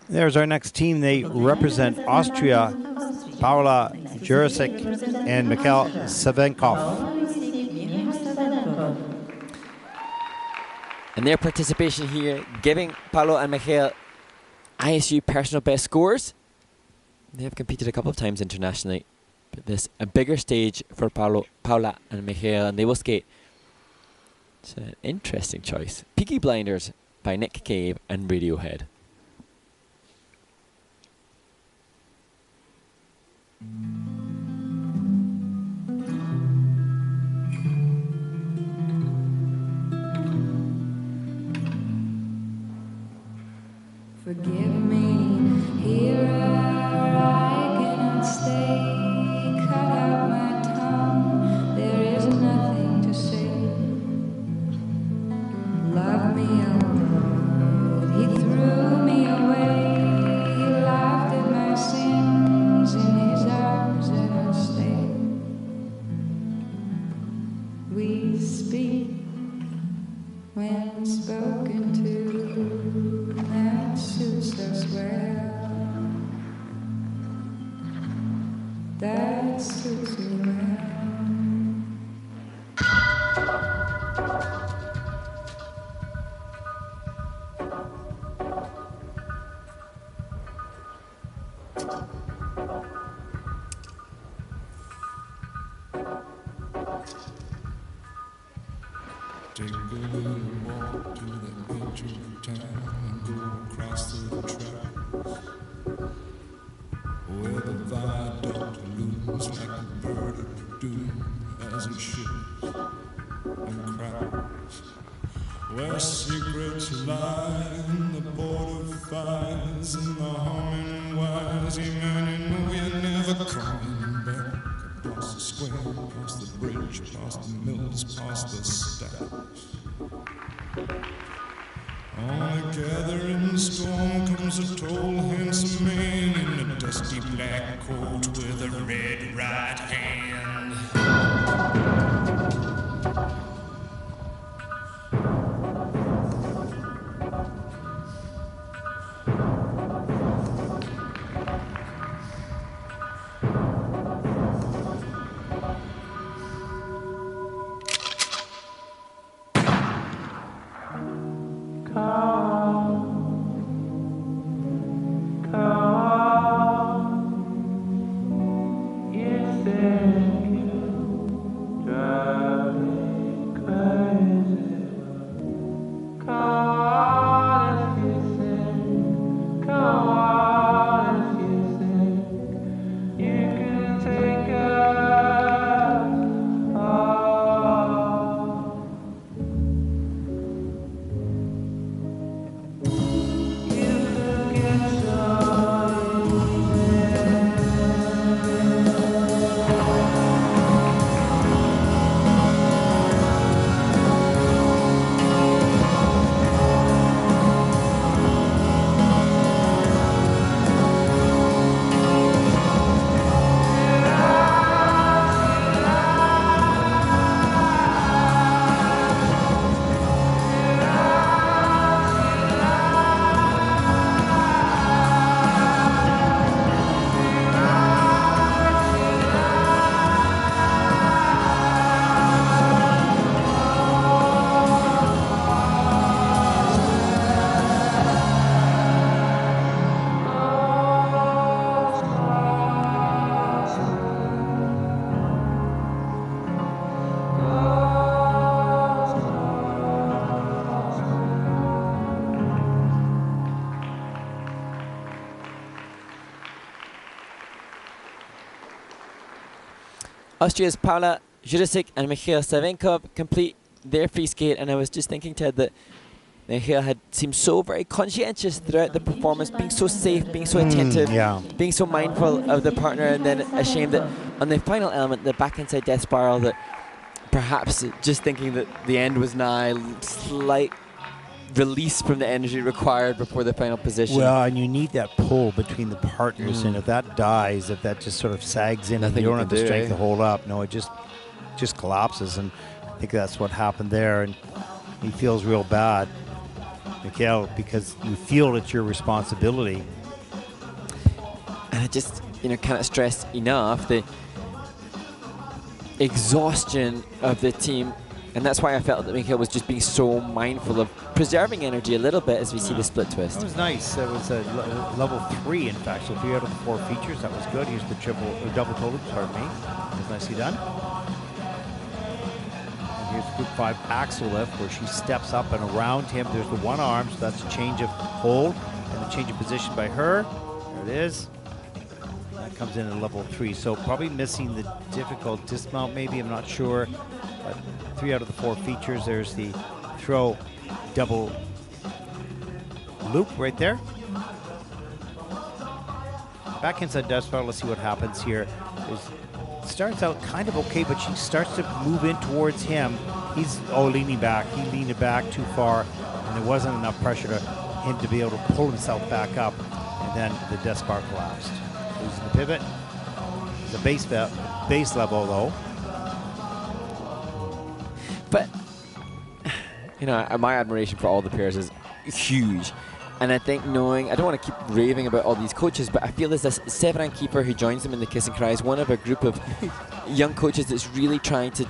There's our next team. They represent Austria, Paola, JURISIC, and Michail SAVENKOV. And their participation here, giving Paola and Michail ISU personal best scores. They have competed a couple of times internationally, but this a bigger stage for Paola and Michail, and they will skate. It's an interesting choice. Peaky Blinders by Nick Cave and Radiohead. Forgive me, here I cannot stay. Cut out my tongue, there is nothing to say. Love me alone, he threw me away. He laughed at my sins in his arms and I stay. We speak when spoken to. That suits us well. That suits me well. Take a little walk to the edge of town and go across the tracks where the viaduct looms like a bird of doom as it shifts and cracks, where secrets lie in the border fires and the humming wires. Yeah, man, you know you're never coming back. Across the square, across the bridge, past the mills, past the stacks. On a gathering storm comes a tall, handsome man in a dusty black coat with a red right hand. Austria's Paola, JURISIC and Michail SAVENKOV complete their free skate, and I was just thinking, Ted, that Michail had seemed so very conscientious throughout the performance, being so safe, being so attentive, being so mindful of the partner, and then a shame that on the final element, the back inside death spiral, that perhaps just thinking that the end was nigh, slight release from the energy required before the final position. Well, and you need that pull between the partners, and if that dies, if that just sort of sags in, and you don't have the strength to hold up, no, it just collapses, and I think that's what happened there, and he feels real bad. Michail, because you feel it's your responsibility. And I just, cannot stress enough the exhaustion of the team. And that's why I felt that Michail was just being so mindful of preserving energy a little bit as we see the split twist. That was nice. That was a level 3, in fact. So 3 out of the 4 features. That was good. He used the double total, pardon me. That was nicely done. And here's group 5 axle lift, where she steps up and around him. There's the one arm, so that's a change of hold and a change of position by her. There it is. That comes in at level 3. So probably missing the difficult dismount, maybe. I'm not sure. But 3 out of the 4 features. There's the throw double loop right there. Back inside death bar, let's see what happens here. Starts out kind of okay, but she starts to move in towards him. He's leaning back. He leaned it back too far, and there wasn't enough pressure to him to be able to pull himself back up, and then the death bar collapsed. Losing the pivot. The base level though. But, my admiration for all the pairs is huge. And I think I don't want to keep raving about all these coaches, but I feel there's this Severin Kiefer who joins them in the Kiss and Cry is one of a group of young coaches that's really trying to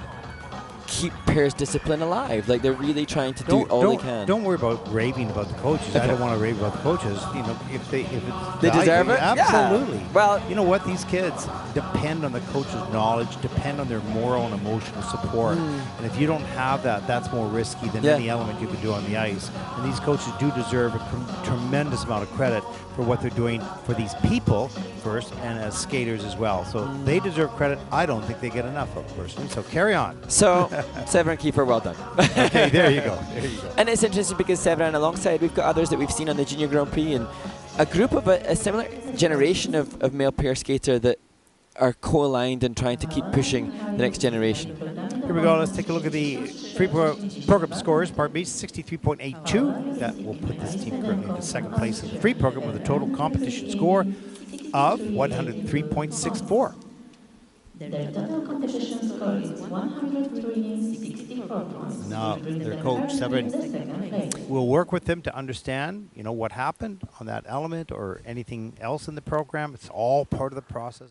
keep pairs discipline alive. Like, they're really trying to do all they can. Don't worry about raving about the coaches. Okay. I don't want to rave about the coaches. If they deserve it, absolutely. Yeah. Well, you know what? These kids depend on the coach's knowledge, depend on their moral and emotional support. And if you don't have that, that's more risky than any element you could do on the ice. And these coaches do deserve a tremendous amount of credit for what they're doing for these people first, and as skaters as well. So they deserve credit. I don't think they get enough of, personally. So carry on. So Severin Kiefer, well done. Okay, there you go. There you go. And it's interesting because Severin, alongside, we've got others that we've seen on the Junior Grand Prix, and a group of a similar generation of male pair skater that are co-aligned and trying to keep pushing the next generation. Here we go. Let's take a look at the free program scores. Part B, 63.82. That will put this team currently in second place in the free program with a total competition score of 103.64. Their total competition score is 103.64 points. Now, their coach, Severin, will work with them to understand, what happened on that element or anything else in the program. It's all part of the process.